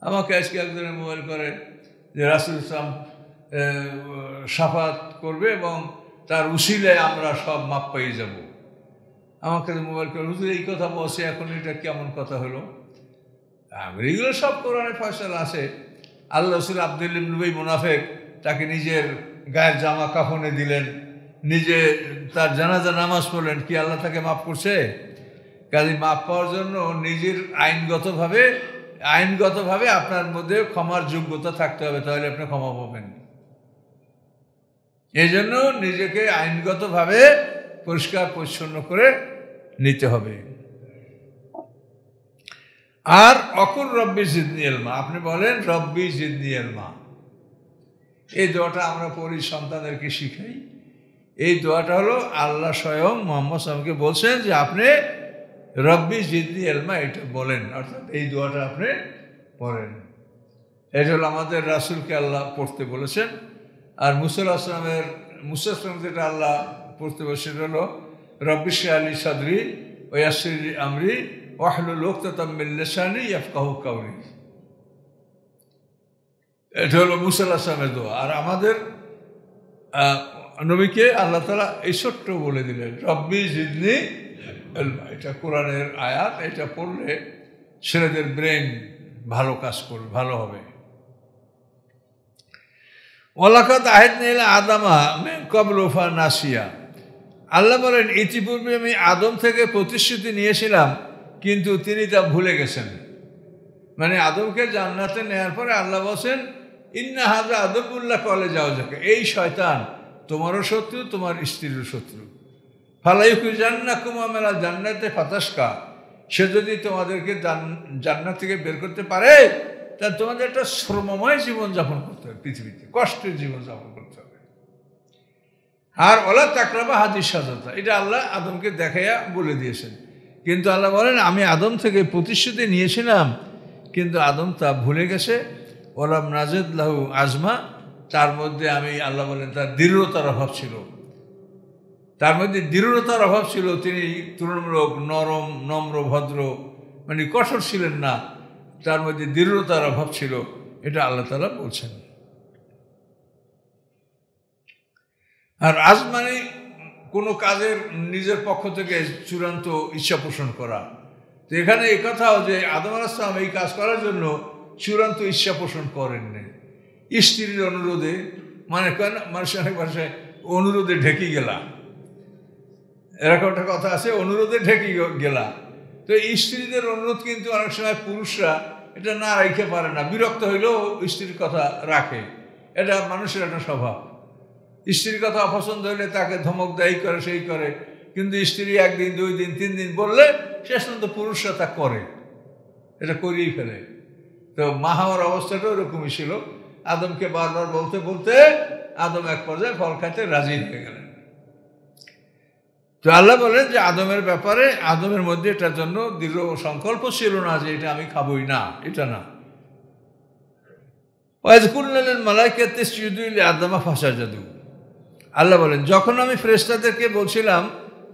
আমাকে আজকে একজনের মোবাইল করে যে রাসূল ইসলাম শাফাত করবে এবং তার উসিলায় আমরা সব মাপ পেয়ে যাব। আমাকে মোবাইল করে, হুজুর এই কথা বলছে, এখন এটা কেমন কথা হলো? এগুলো সব কোরআনে ফয়সালা আছে। আল্লাহ রাসূল আব্দুল্লাহ ইবনে উবাই মুনাফিক তাকে নিজের গায়ের জামা কাফনে দিলেন, নিজে তার জানাজা নামাজ পড়লেন, কি আল্লাহ তাকে মাফ করছে? কাজে মাফ পাওয়ার জন্য নিজের আইনগতভাবে আপনার মধ্যে ক্ষমার যোগ্যতা থাকতে হবে, তাহলে আপনি ক্ষমা পাবেন। এই জন্য নিজেকে আইনগতভাবে পরিষ্কার পরিচ্ছন্ন করে নিতে হবে। আর অকুল রব্বি জিদনি ইলমা, আপনি বলেন রব্বি জিদনি ইলমা। এই দোয়াটা আমরা পড়ি, সন্তানদেরকে শিখাই। এই দোয়াটা হলো আল্লাহ স্বয়ং মুহাম্মদ সাল্লাল্লাহু আলাইহি ওয়াসাল্লামকে বলছেন যে আপনি রব্বি জিদনি ইলমা এটা বলেন, অর্থাৎ এই দোয়াটা আপনি পড়েন। এটা হলো আমাদের রাসূলকে আল্লাহ পড়তে বলেছেন। আর মুসা আলাইহিস যেটা আল্লাহ পড়তে বলেছেন সেটা হলো রব্বি ইশরাহ লি সাদরি ওয়া ইয়াসসির লি আমরি ওয়াহলুল উকদাতাম মিন লিসানি ইয়াফকাহু কাওলি। এটা হলো মুসা আলাইহিস দোয়া। আর আমাদের নবীকে আল্লাহ তাআলা এই ছোট্ট বলে দিলেন রব্বি জিদনি ইলমা। এটা কোরআনের আয়াত, এটা পড়লে ছেলেদের ব্রেন ভালো কাজ করবে, ভালো হবে। ওয়ালাকাদ আহাদনা ইলা আদামা মিন ক্বাবলু ফানাসিয়া, আল্লাহ বলেন ইতিপূর্বে আমি আদম থেকে প্রতিশ্রুতি নিয়েছিলাম কিন্তু তিনি তা ভুলে গেছেন। মানে আদমকে জান্নাতে নেওয়ার পরে আল্লাহ বলেন ইন্না হাযা আদুবুল্লাহ কলে যাও যাকে, এই শয়তান তোমারও শত্রু, তোমার স্ত্রীরও শত্রু। ফালা ইউখরিজান্নাকুম মিনাল জান্নাতি ফাতাশকা, সে যদি তোমাদেরকে জান্নাত থেকে বের করতে পারে তাহলে তোমাদের একটা শ্রমময় জীবনযাপন করতে হবে, পৃথিবীতে কষ্টের জীবনযাপন করতে হবে। আর ওলা তাকরাবা হাদিস সাজাতা, এটা আল্লাহ আদমকে দেখাইয়া বলে দিয়েছেন। কিন্তু আল্লাহ বলেন আমি আদম থেকে প্রতিশ্রুতি নিয়েছিলাম কিন্তু আদম তা ভুলে গেছে। ওলাম নাজিদ লাহু আজমা, তার মধ্যে আমি আল্লাহ বলেন তার দৃঢ়তার অভাব ছিল, তার মধ্যে দৃঢ়তার অভাব ছিল। তিনি তুলনামূলক নরম, নম্র, ভদ্র, মানে কঠোর ছিলেন না, তার মধ্যে দৃঢ়তার অভাব ছিল, এটা আল্লাহ তাআলা বলছেন। আর আজ মানে কোনো কাজের নিজের পক্ষ থেকে চূড়ান্ত ইচ্ছা পোষণ করা। তো এখানে এই কথাও যে আদম আলাইহিস সালাম এই কাজ করার জন্য চূড়ান্ত ইচ্ছা পোষণ করেননি, স্ত্রীর অনুরোধে, মানে মানুষের অনেক ভাষায় অনুরোধে ঢেকে গেলা, এরকম একটা কথা আছে, অনুরোধে ঢেকে গেলা। তো স্ত্রীদের অনুরোধ কিন্তু অনেক সময় পুরুষরা এটা না রাখতে পারে না, বিরক্ত হইলেও স্ত্রীর কথা রাখে, এটা মানুষের একটা স্বভাব। স্ত্রীর কথা অপছন্দ হইলে তাকে ধমক দেয়, করে, সেই করে। কিন্তু স্ত্রী একদিন, 2 দিন, 3 দিন বললে শেষ পর্যন্ত পুরুষরা তা করে, এটা করিয়েই ফেলে। তো মা হওয়ার অবস্থাটা ওরকমই ছিল। আদমকে বারবার বলতে বলতে আদম এক পর্যায়ে ফল খাইতে রাজি হয়ে গেলেন। তো আল্লাহ বলেন যে আদমের ব্যাপারে আদমের মধ্যে এটার জন্য দৃঢ় সংকল্প ছিল না যে এটা আমি খাবই না, এটা না। আদমা ফাসাজাদু, আল্লাহ বলেন যখন আমি ফেরেশতাদেরকে বলছিলাম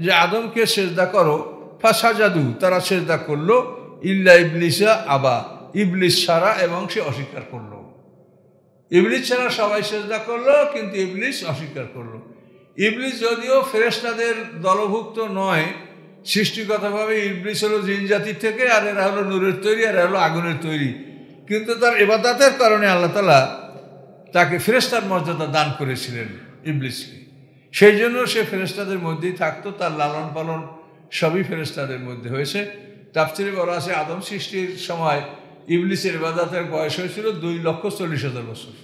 যে আদমকে সেজদা করো, ফাসাজাদু, তারা সেজদা করলো, ইল্লা ইবলিসা আবা, ইবলিস ছাড়া, এবং সে অস্বীকার করলো। ইবলিস ছাড়া সবাই সেজদা করলো কিন্তু ইবলিস অস্বীকার করলো। ইবলিস যদিও ফেরেশতাদের দলভুক্ত নয়, সৃষ্টিগতভাবে ইবলিস হলো জিন জাতির থেকে, আর এরা হলো নূরের তৈরি, আর এরা হলো আগুনের তৈরি। কিন্তু তার ইবাদতের কারণে আল্লাহ তাআলা তাকে ফেরেশতার মর্যাদা দান করেছিলেন ইবলিসকে, সেই জন্য সে ফেরেশতাদের মধ্যেই থাকতো। তার লালন পালন সবই ফেরেশতাদের মধ্যে হয়েছে। তাফসীরে বলা আছে আদম সৃষ্টির সময় ইবলিসের ইবাদতের বয়স হয়েছিল 2,40,000 বছর।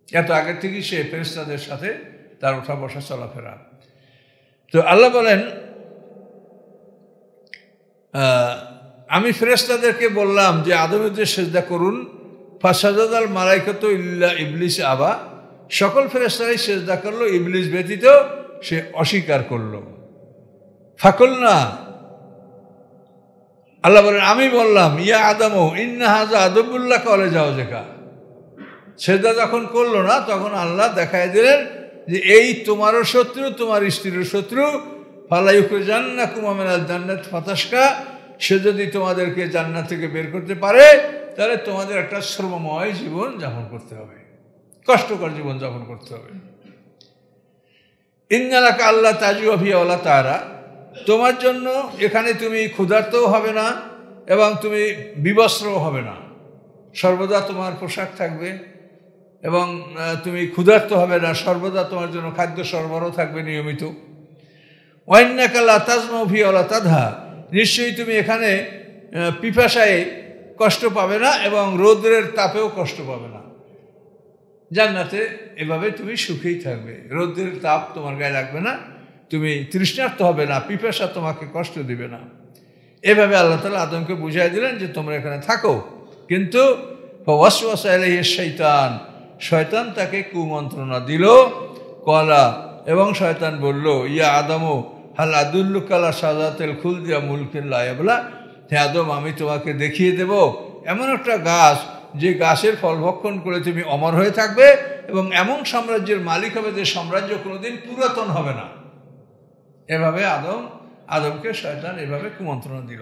এত আগের থেকেই সে ফেরেশতাদের সাথে তার ওঠা বসা চলাফেরা। তো আল্লাহ বলেন আমি ফেরেশতাদেরকে বললাম যে আদমের যে সেজদা করুন, ফাসাজাদাল মালাইকাতু ইল্লা ইবলিস আবা, সকল ফেরেশতারাই সেজদা করলো, ইবলিস ব্যতীত সে অস্বীকার করলো। ফাকুলনা, আল্লাহ বলেন আমি বললাম ইয়া আদমু ইন্না হাযা আদুবুল্লাহ কলে যাও জাকা, সেজদা যখন করলো না তখন আল্লাহ দেখায় দিলেন যে এই তোমারও শত্রু, তোমার স্ত্রীর শত্রু। ফালা ইউখরিজান্নাকুম মিনাল জান্নাতি ফাতাশকা, সে যদি তোমাদেরকে জান্নাত থেকে বের করতে পারে তাহলে তোমাদের একটা শ্রমময় জীবন যাপন করতে হবে, কষ্টকর জীবন যাপন করতে হবে। ইন্নালাকা আল্লাহ তাজুয়া ফিহা ওয়ালা তারা, তোমার জন্য এখানে তুমি ক্ষুধার্তও হবে না এবং তুমি বিবস্ত্রও হবে না, সর্বদা তোমার পোশাক থাকবে এবং তুমি ক্ষুধার্ত হবে না, সর্বদা তোমার জন্য খাদ্য সরবরাহ থাকবে নিয়মিত। ওয়াইন্নাকা লা তাজমাউ ফিহা ওয়ালা তাদহা, নিশ্চয়ই তুমি এখানে পিপাসায় কষ্ট পাবে না এবং রৌদ্রের তাপেও কষ্ট পাবে না। জান্নাতে এভাবে তুমি সুখেই থাকবে, রৌদ্রের তাপ তোমার গায়ে লাগবে না, তুমি তৃষ্ণার্ত হবে না, পিপাসা তোমাকে কষ্ট দিবে না। এভাবে আল্লাহ তাআলা আদমকে বুঝাই দিলেন যে তোমরা এখানে থাকো। কিন্তু ওয়াসওয়াসা ইলাইহি শাইতান, শয়তান তাকে কুমন্ত্রণা দিল। কলা, এবং শয়তান বলল, ইয়া আদমু হাল আদুল্লুকা আলা শাজারাতিল খুলদি ওয়া মুলকিন লা ইয়াবলা, হে আদম আমি তোমাকে দেখিয়ে দেব এমন একটা গাছ যে গাছের ফল ভক্ষণ করে তুমি অমর হয়ে থাকবে এবং এমন সাম্রাজ্যের মালিক হবে যে সাম্রাজ্য কোনোদিন পুরাতন হবে না। এভাবে আদমকে শয়তান এভাবে কুমন্ত্রণা দিল।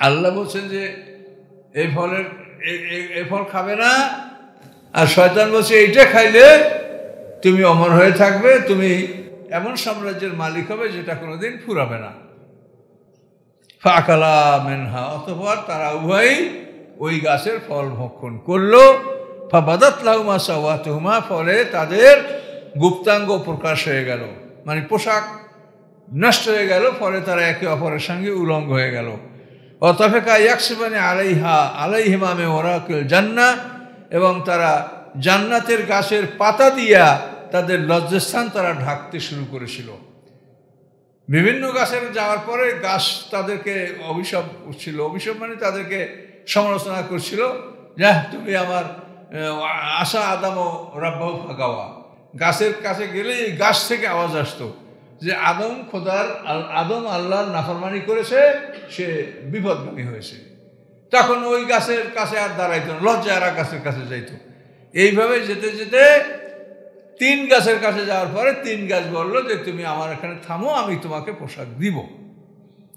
আল্লাহ বলছেন যে এই ফল খাবে না, আর শয়তান বলছে এইটা খাইলে তুমি অমর হয়ে থাকবে, তুমি এমন সাম্রাজ্যের মালিক হবে যেটা কোনোদিন ফুরাবে না। ফাকালা মিনহা, অতঃপর তারা উভয়ই ওই গাছের ফল ভক্ষণ করলো। ফাবাদাত লাহুমা সাওয়াতুহুমা, ফলে তাদের গুপ্তাঙ্গ প্রকাশ হয়ে গেল, মানে পোশাক নষ্ট হয়ে গেল, ফলে তারা একে অপরের সঙ্গে উলঙ্গ হয়ে গেল। অতফেকা ইয়াকসিবানি আলাইহিমা মিন ওয়ারাকিল জান্নাহ, এবং তারা জান্নাতের গাছের পাতা দিয়া তাদের লজ্জাস্থান তারা ঢাকতে শুরু করেছিল। বিভিন্ন গাছের যাওয়ার পরে গাছ তাদেরকে অভিশাপ করছিল, অভিশাপ মানে তাদেরকে সমালোচনা করছিল, যা তুমি আমার আশা আদম রাব্বাহু ফাগাওয়া, গাছের কাছে গেলে এই গাছ থেকে আওয়াজ আসতো যে আদম আল্লাহর নাফরমানি করেছে, সে বিপদগামী হয়েছে। তখন ওই গাছের কাছে আর দাঁড়াইতো না, লজ্জায় আর গাছের কাছে যাইতো। এইভাবে যেতে যেতে 3 গাছের কাছে যাওয়ার পরে 3 গাছ বললো যে তুমি আমার এখানে থামো, আমি তোমাকে পোশাক দিব।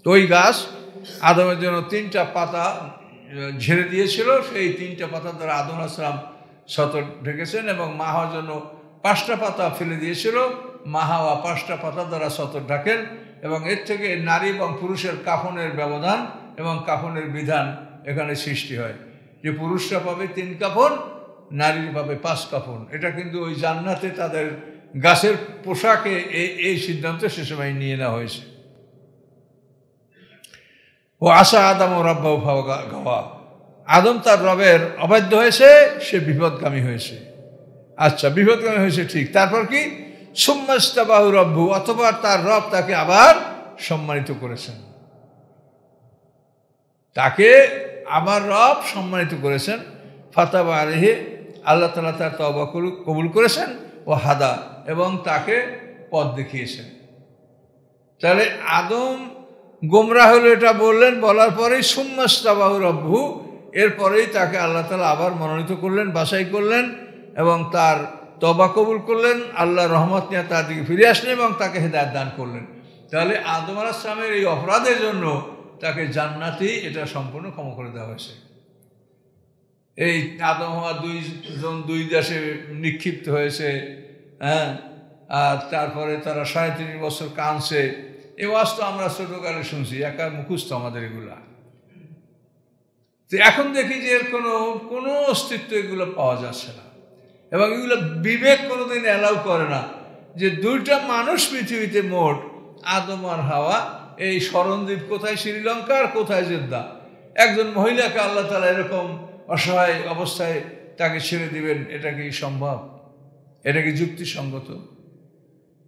তো ওই গাছ আদমের জন্য 3টা পাতা ঝেড়ে দিয়েছিল, সেই 3টা পাতা দ্বারা আদম আলাইহিস সালাম সতর ঢেকেছেন, এবং মা হওয়ার জন্য 5টা পাতা ফেলে দিয়েছিল, মা হাওয়া 5টা পাতা দ্বারা সতর ঢাকেন। এবং এর থেকে নারী এবং পুরুষের কাফনের ব্যবধান এবং কাফনের বিধান এখানে সৃষ্টি হয়, যে পুরুষরা পাবে 3 কাফন, নারীর পাবে 5 কাফন। এটা কিন্তু ওই জান্নাতে তাদের গাছের পোশাকে এই সিদ্ধান্ত সে সময় নিয়ে নেওয়া হয়েছে। ও আশা আদম ও রাব্বাহু ফাগাওয়া, আদম তার রবের অবাধ্য হয়েছে, সে বিপদগামী হয়েছে। আচ্ছা, বিপদগামী হয়েছে ঠিক, তারপর কি? সুম্মাস্তাবাহু রব্বু, অথবা তার রব তাকে আবার সম্মানিত করেছেন, তাকে আবার রব সম্মানিত করেছেন। ফাতাবা আলাইহি, আল্লাহ তাআলা তার তওবা কবুল করেছেন। ও হাদা, এবং তাকে পথ দেখিয়েছেন। তাহলে আদম গোমরাহ হলো এটা বললেন, বলার পরেই সুম্মাস্তাবাহু রব্বু, এরপরেই তাকে আল্লাহ তাআলা আবার মনোনীত করলেন, বাছাই করলেন এবং তার তওবা কবুল করলেন, আল্লাহর রহমত নিয়ে তার দিকে ফিরে আসলেন এবং তাকে হেদায়েত দান করলেন। তাহলে আদম আলাইহিস সালামের এই অপরাধের জন্য তাকে জান্নাতেই এটা সম্পূর্ণ ক্ষমা করে দেওয়া হয়েছে। এই আদম হওয়া 2 দেশে নিক্ষিপ্ত হয়েছে, হ্যাঁ, আর তারপরে তারা ৩.৫ বছর কাঁদছে। এ ওয়াজ তো আমরা ছোটকালে শুনছি, একা মুখস্থ আমাদের এগুলা। তো এখন দেখি যে এর কোনো অস্তিত্ব এগুলো পাওয়া যাচ্ছে না, এবং এগুলো বিবেক কোনোদিন অ্যালাউ করে না যে 2টা মানুষ পৃথিবীতে মোট, আদম আর হাওয়া, এই স্মরণদ্বীপ কোথায় শ্রীলঙ্কা আর কোথায় জেদ্দা, একজন মহিলাকে আল্লাহ তাআলা এরকম অসহায় অবস্থায় তাকে ছেড়ে দিবেন, এটা কি সম্ভব? এটা কি যুক্তিসঙ্গত?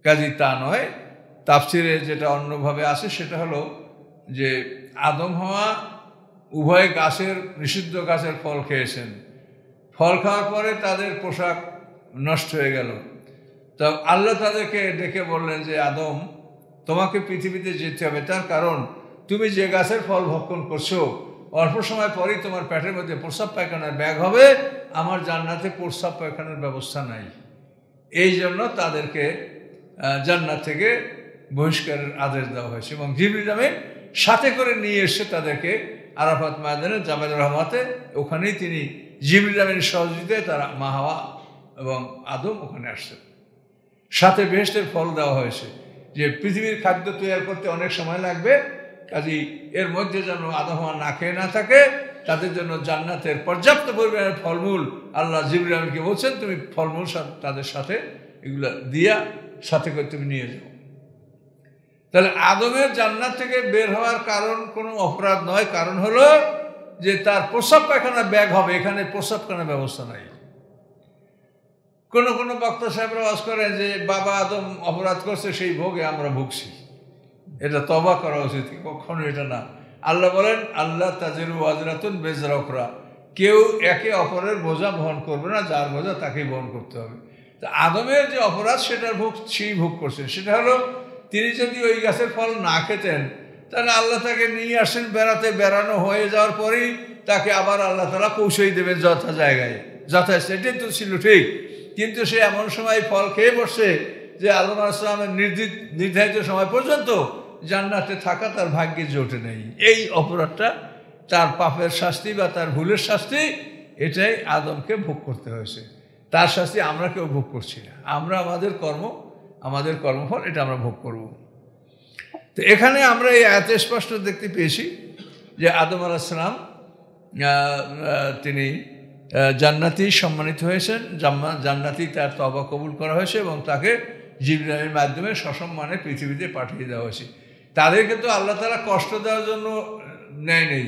কাজেই তা নয়। তাফসিরে যেটা অন্যভাবে আছে সেটা হলো যে আদম হাওয়া উভয় নিষিদ্ধ গাছের ফল খেয়েছেন, ফল খাওয়ার পরে তাদের পোশাক নষ্ট হয়ে গেল। তো আল্লাহ তাদেরকে ডেকে বললেন যে আদম, তোমাকে পৃথিবীতে যেতে হবে, তার কারণ তুমি যে গাছের ফল ভক্ষণ করছো, অল্প সময় পরেই তোমার পেটের মধ্যে প্রস্রাব পায়খানার ব্যাগ হবে, আমার জান্নাতে প্রস্রাব পায়খানার ব্যবস্থা নাই। এই জন্য তাদেরকে জান্নাত থেকে বহিষ্কারের আদেশ দেওয়া হয়েছে, এবং জিবরিল আমিন সাথে করে নিয়ে এসে তাদেরকে আরাফাত ময়দানে জাবাল রহমাতে, ওখানেই তিনি জিবরিল আমিনের সহযোগিতায় তারা মা হাওয়া এবং আদম ওখানে আসছেন। সাথে বেহেশতের ফল দেওয়া হয়েছে যে পৃথিবীর খাদ্য তৈরি করতে অনেক সময় লাগবে, কাজেই এর মধ্যে যেন আদম হাওয়া না খেয়ে না থাকে, তাদের জন্য জান্নাতের পর্যাপ্ত পরিমাণের ফলমূল আল্লাহ জিবরিল আমিনকে বলছেন তুমি ফলমূল তাদের সাথে এগুলো দিয়া সাথে করে তুমি নিয়ে যাও। তাহলে আদমের জান্নাত থেকে বের হওয়ার কারণ কোনো অপরাধ নয়, কারণ হলো যে তার প্রস্রাব পায়খানা ব্যাগ হবে, এখানে প্রস্রাবখানার ব্যবস্থা নাই। কোন বক্তা সাহেবরা ওয়াজ করেন যে বাবা আদম অপরাধ করছে সেই ভোগে আমরা ভুগছি, এটা তওবা করা উচিত, কখনো এটা না। আল্লাহ বলেন আল্লাহ তাজিরু ওয়াজরাতুন বিজরা উখরা, কেউ একে অপরের বোঝা বহন করবে না, যার বোঝা তাকেই বহন করতে হবে। তা আদমের যে অপরাধ সেটার ভোগ সেই ভোগ করছেন, সেটা হলো তিনি যদি ওই গাছের ফল না খেতেন তাহলে আল্লাহ তাকে নিয়ে আসেন বেড়াতে, বেড়ানো হয়ে যাওয়ার পরেই তাকে আবার আল্লাহ তাআলা পৌঁছেই দেবেন যথা জায়গায়, যথার্থ, এটাই তো ছিল ঠিক। কিন্তু সে এমন সময় ফল খেয়ে বসছে যে আদম আলাইহিস সালামের নির্ধারিত সময় পর্যন্ত জান্নাতে থাকা তার ভাগ্যে জোটে নেই। এই অপরাধটা, তার পাপের শাস্তি বা তার ভুলের শাস্তি, এটাই আদমকে ভোগ করতে হয়েছে। তার শাস্তি আমরা কেউ ভোগ করছি না, আমরা আমাদের কর্মফল এটা আমরা ভোগ করব। তো এখানে আমরা এই আয়াতে স্পষ্ট দেখতে পেয়েছি যে আদম আলাইহিস সালাম তিনি জান্নাতি সম্মানিত হয়েছেন, জান্নাতি তার তওবা কবুল করা হয়েছে এবং তাকে জিবরাইলের মাধ্যমে সসম্মানে পৃথিবীতে পাঠিয়ে দেওয়া হয়েছে। তাদেরকে তো আল্লাহ তাআলা কষ্ট দেওয়ার জন্য নেই।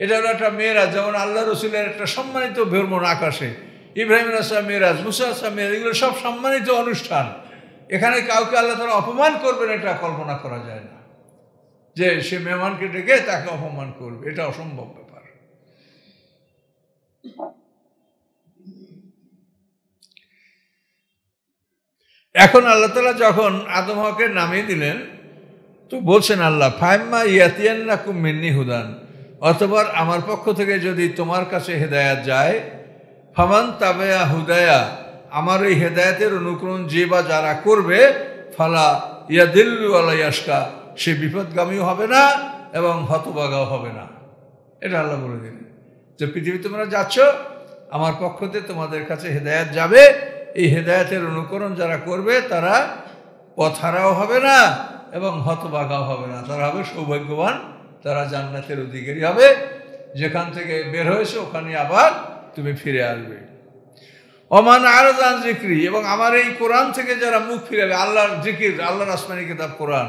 এটা হলো একটা মেয়েরাজ, যেমন আল্লাহ রসুলের একটা সম্মানিত ভ্রমণ আকাশে, ইব্রাহিম আলাইহিস সালাম মেয়েরাজ, মুসা আলাইহিস সালাম মেয়েরাজ, এগুলো সব সম্মানিত অনুষ্ঠান। এখানে কাউকে আল্লাহ তাআলা অপমান করবেন এটা কল্পনা করা যায় না, যে সে মেহমানকে ডেকে তাকে অপমান করবে, এটা অসম্ভব ব্যাপার। এখন আল্লাহ তাআলা যখন আদম হাওয়াকে নামিয়ে দিলেন তো বলছেন আল্লাহ ফাইম্মা ইয়াতিয়ান্নাকুম মিন্নি হুদান, অতঃপর আমার পক্ষ থেকে যদি তোমার কাছে হেদায়াত যায়, ফামান তাবেয়া হুদায়া, আমার এই হেদায়াতের অনুকরণ যে বা যারা করবে, ফালা ইয়াদিল্লু ওয়ালা ইয়াশকা, সে বিপদগামীও হবে না এবং হতভাগাও হবে না। এটা আল্লাহ বলে দিলেন যে পৃথিবী তোমরা যাচ্ছ, আমার পক্ষ থেকে তোমাদের কাছে হেদায়াত যাবে, এই হেদায়াতের অনুকরণ যারা করবে তারা পথহারাও হবে না এবং হতভাগাও হবে না, তারা হবে সৌভাগ্যবান, তারা জান্নাতের অধিকারী হবে। যেখান থেকে বের হয়েছে ওখানে আবার তুমি ফিরে আসবে। ওমান আরাদা আন যিকরি, এবং আমার এই কোরআন থেকে যারা মুখ ফিরাবে, আল্লাহর জিকির, আল্লাহর আসমানি কিতাব কোরআন,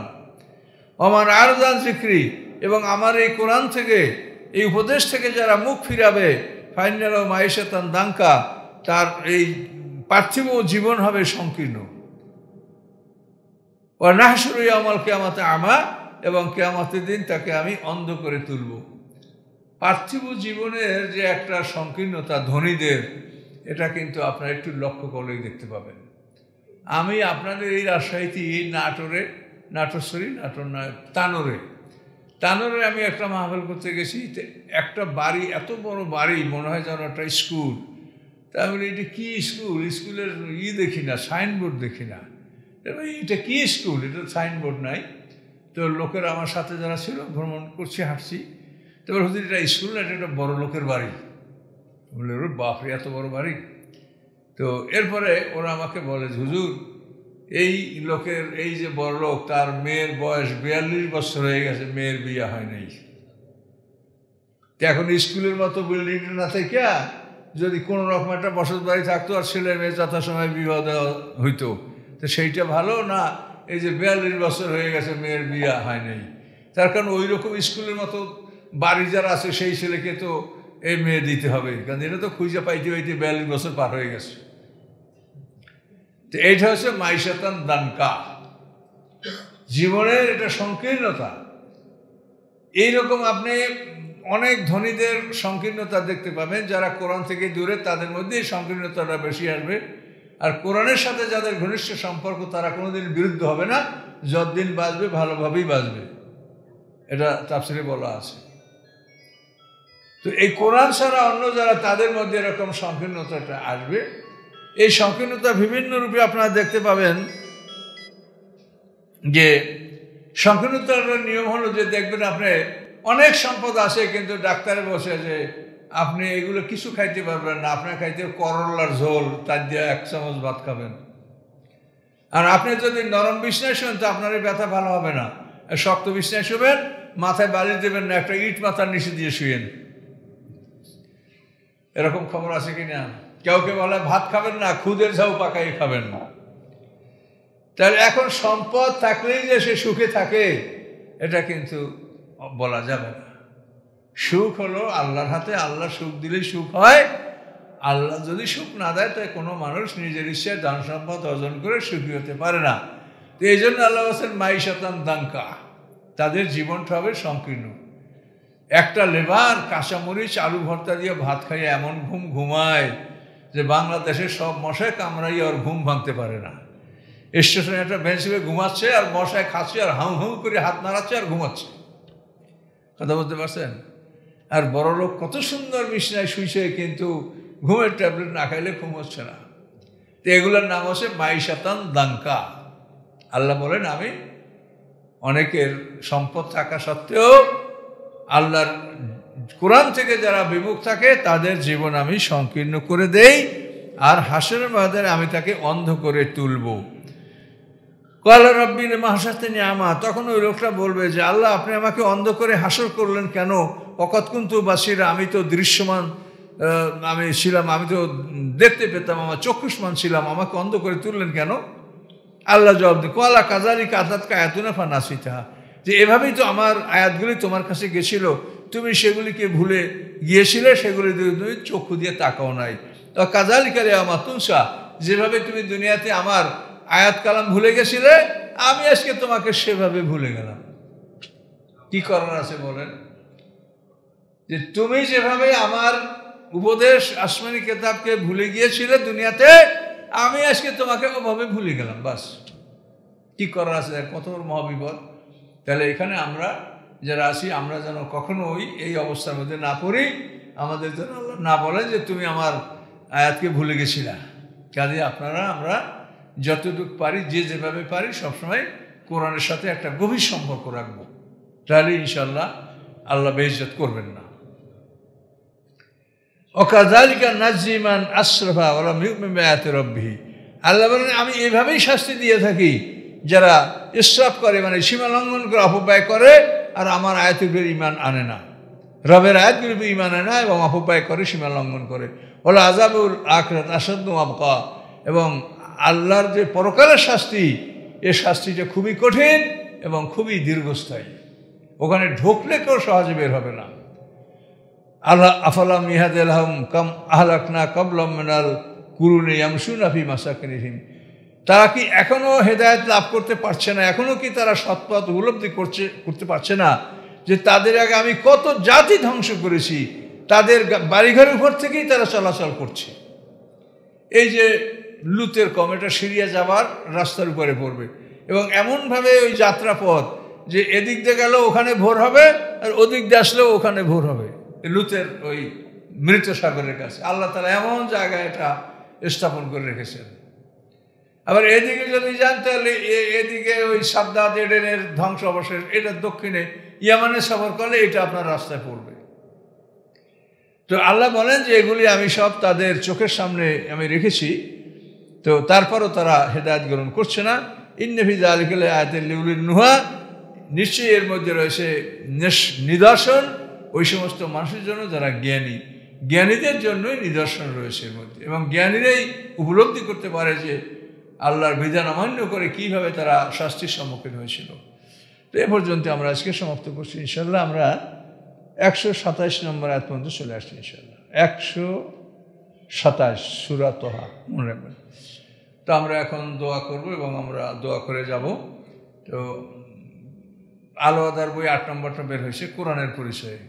ওমান আরাদা আন যিকরি, এবং আমার এই কোরআন থেকে, এই উপদেশ থেকে যারা মুখ ফিরাবে, ফাইনাল মাইশাতান দাঙ্কা, তার এই পার্থিব জীবন হবে সংকীর্ণ। ও নাহশুরু ইয়াউমাল কিয়ামাতি আমা, এবং কিয়ামতের দিন তাকে আমি অন্ধ করে তুলব। পার্থিব জীবনের যে একটা সংকীর্ণতা ধনীদের, এটা কিন্তু আপনারা একটু লক্ষ্য করলেই দেখতে পাবেন। আমি আপনাদের এই রাজশাহীতে তানোরে আমি একটা মাহফিল করতে গেছি, একটা বাড়ি, এত বড় বাড়ি, মনে হয় যেন একটা স্কুল। তা বলি এটা কী স্কুল? স্কুলের দেখি না, সাইনবোর্ড দেখি না, এটা কি স্কুল? এটা সাইনবোর্ড নাই। তো লোকেরা আমার সাথে যারা ছিল, ভ্রমণ করছি, হাঁটছি, তারপর হুজুর এটা স্কুল না, এটা একটা বড় লোকের বাড়ি। বলে ওর বাপরে এত বড় বাড়ি। তো এরপরে ওরা আমাকে বলে হুজুর এই লোকের, এই যে বড় লোক, তার মেয়ের বয়স 42 বছর হয়ে গেছে, মেয়ের বিয়ে হয় নাই। তো এখন স্কুলের মতো বিল্ডিং না থেকে যদি কোনো রকম একটা বসত বাড়ি থাকতো আর ছেলে মেয়ে যথাসময় বিবাহ দেওয়া হইতো, তো সেইটা ভালো না এই যে 42 বছর হয়ে গেছে মেয়ের বিয়ে হয় নাই? তার কারণ ওই রকম স্কুলের মতো বাড়ি যারা আছে সেই ছেলেকে তো এই মেয়ে দিতে হবে, কারণ এটা তো খুঁজে পাইতে 42 বছর পার হয়ে গেছে। তো এইটা হচ্ছে মাইশাতান দানকা, জীবনের এটা সংকীর্ণতা। এইরকম আপনি অনেক ধনীদের সংকীর্ণতা দেখতে পাবেন, যারা কোরআন থেকে দূরে, তাদের মধ্যে এই সংকীর্ণতাটা বেশি আসবে। আর কোরআনের সাথে যাদের ঘনিষ্ঠ সম্পর্ক, তারা কোনোদিন বিরুদ্ধ হবে না, যতদিন বাঁচবে ভালোভাবেই বাঁচবে, এটা তাফসীরে বলা আছে। তো এই কোরআন ছাড়া অন্য যারা, তাদের মধ্যে এরকম সংকীর্ণতাটা আসবে। এই সংকীর্ণতা বিভিন্ন রূপে আপনারা দেখতে পাবেন। যে সংকীর্ণতার নিয়ম হলো যে দেখবেন আপনি অনেক সম্পদ আছে, কিন্তু ডাক্তারে বসে যে আপনি এগুলো কিছু খাইতে পারবেন না, আপনার খাইতে করলার ঝোল, তার দিয়ে 1 চামচ ভাত খাবেন। আর আপনি যদি নরম বিছনায় শোন তো আপনার এই ব্যথা ভালো হবে না, শক্ত বিছনায় শোবেন, মাথায় বালিশ দেবেন না, একটা ইট মাথার নিচে দিয়ে শুয়েন। এরকম খবর আছে কিনা? কেউ বলে ভাত খাবেন না, খুদের ঝাউ পাকাই খাবেন না। তাহলে এখন সম্পদ থাকলেই যে সে সুখে থাকে এটা কিন্তু বলা যাবে না। সুখ হলো আল্লাহর হাতে, আল্লাহ সুখ দিলেই সুখ হয়। আল্লাহ যদি সুখ না দেয় তাই কোনো মানুষ নিজের ইচ্ছায় ধন সম্পদ অর্জন করে সুখী হতে পারে না। তো এই জন্য আল্লাহ বলছেন মাইশাতান দাঙ্কা, তাদের জীবনটা হবে সংকীর্ণ। একটা লেবার কাঁচামরিচ আলু ভর্তা দিয়ে ভাত খাইয়ে এমন ঘুমায় যে বাংলাদেশের সব মশায় কামড়াই আর ঘুম ভাঙতে পারে না। স্টেশনে একটা বেঞ্চে ঘুমাচ্ছে আর মশায় খাচ্ছে আর হাউ হাউ করে হাত নাড়াচ্ছে আর ঘুমাচ্ছে। কথা বলতে পারছেন? আর বড় লোক কত সুন্দর বিছনায় শুইছে, কিন্তু ঘুমের ট্যাবলেট না খাইলে ঘুম হচ্ছে না। তো এগুলোর নাম হচ্ছে মাইশাতান দাঙ্কা। আল্লাহ বলেন আমি অনেকের সম্পদ থাকা সত্ত্বেও আল্লাহর কোরআন থেকে যারা বিমুখ থাকে তাদের জীবন আমি সংকীর্ণ করে দেই, আর হাসরের ময়দানে আমি তাকে অন্ধ করে তুলব। ক্বালা রাব্বি লিমা হাসারতানি আমা, তখন ওই লোকটা বলবে যে আল্লাহ আপনি আমাকে অন্ধ করে হাসর করলেন কেন? ওয়াকাদ কুনতু বাসীরা, আমি তো দৃশ্যমান আমি ছিলাম, আমি তো দেখতে পেতাম, আমার চক্ষুষ্মান ছিলাম, আমাকে অন্ধ করে তুললেন কেন? আল্লাহ জবাব দেন ক্বালা কাযালিকা আতাতকা আয়াতুনা ফানাসিতাহা, যে এভাবেই তো আমার আয়াতগুলি তোমার কাছে গেছিল, তুমি সেগুলিকে ভুলে গিয়েছিলে, সেগুলি তুমি চক্ষু দিয়ে তাকাও নাই। তো কাযালিকা লিয়াউমা তুনসা, যেভাবে তুমি দুনিয়াতে আমার আয়াত কালাম ভুলে গেছিলে, আমি আজকে তোমাকে সেভাবে ভুলে গেলাম। কি করার আছে বলেন? যে তুমি যেভাবে আমার উপদেশ আসমানি কিতাবকে ভুলে গিয়েছিলে দুনিয়াতে, আমি আজকে তোমাকে ওভাবে ভুলে গেলাম, বাস। কি করার আছে? কত মহাবিপদ। তাহলে এখানে আমরা যারা আছি, আমরা যেন কখনোই এই অবস্থার মধ্যে না পড়ি। আমাদের যেন আল্লাহ না বলেন যে তুমি আমার আয়াতকে ভুলে গেছিলা। কাজে আপনারা আমরা যতটুকু পারি, যে যেভাবে পারি, সবসময় কোরআনের সাথে একটা গভীর সম্পর্ক রাখবো, তাহলে ইনশাল্লাহ আল্লাহ বেইজ্জত করবেন না। ওয়াকাযালিকা নাজজি মান আসরাফা ওয়া লাম ইউমিন বিআয়াতি রাব্বিহি, আল্লাহ বলেন আমি এইভাবেই শাস্তি দিয়ে থাকি যারা ইসরাফ করে, মানে সীমা লঙ্ঘন করে, অপব্যয় করে, আর আমার আয়াতের উপর ঈমান আনে না, রবের আয়াতগুলির উপর ঈমান আনে না এবং অপব্যয় করে, সীমা লঙ্ঘন করে। ওয়াল আযাবুল আখিরাত আশাদ্দু ওয়া আবকা, এবং আল্লাহর যে পরকালের শাস্তি, এই শাস্তিটা খুবই কঠিন এবং খুবই দীর্ঘস্থায়ী। ওখানে ঢুকলে কেউ সহজে বের হবে না। আল্লাহ আফালাম ইহাদিলাহুম কাম আহলাকনা ক্বাবলাহুম মিনাল কুরুনি ইয়ামশুনা ফি মাসাকিনিহিম, তারা কি এখনও হেদায়েত লাভ করতে পারছে না? এখনও কি তারা সৎপথ উপলব্ধি করতে পারছে না যে তাদের আগে আমি কত জাতি ধ্বংস করেছি, তাদের বাড়িঘরের উপর থেকেই তারা চলাচল করছে। এই যে লুতের কম, এটা সিরিয়া যাবার রাস্তার উপরে পড়বে, এবং এমনভাবে ওই যাত্রাপথ যে এদিক দিয়ে গেল ওখানে ভোর হবে, আর ওদিক দিয়ে আসলেও ওখানে ভোর হবে। লুতের ওই মৃত সাগরের কাছে আল্লাহ তাআলা এমন জায়গায় এটা স্থাপন করে রেখেছেন। আবার এদিকে যদি যান তাহলে এদিকে ওই সাদ্দাত এডেনের ধ্বংস অবশেষ, এটা দক্ষিণে ইয়ামানে সফর করলে এটা আপনার রাস্তায় পড়বে। তো আল্লাহ বলেন যে এগুলি আমি সব তাদের চোখের সামনে আমি রেখেছি, তো তারপরও তারা হেদায়েত গ্রহণ করছে না। ইন্না ফি যালিকা লাআয়াতিন লিউলিন নুহা, নিশ্চয়ই এর মধ্যে রয়েছে নিদর্শন ওই সমস্ত মানুষের জন্য যারা জ্ঞানী, জ্ঞানীদের জন্যই নিদর্শন রয়েছে এর মধ্যে, এবং জ্ঞানীরাই উপলব্ধি করতে পারে যে আল্লাহর বিধান অমান্য করে কিভাবে তারা শাস্তির সম্মুখীন হয়েছিল। তো এ পর্যন্ত আমরা আজকে সমাপ্ত করছি। ইনশাল্লাহ আমরা 127 নম্বর আয়াত পর্যন্ত চলে আসছি। ইনশাল্লাহ 127 সূরা তোহা, মনে রাখবেন। তো আমরা এখন দোয়া করব এবং আমরা দোয়া করে যাব। তো আলো আদার বই 8 নম্বরটা বের হয়েছে কোরআনের পরিচয়ে।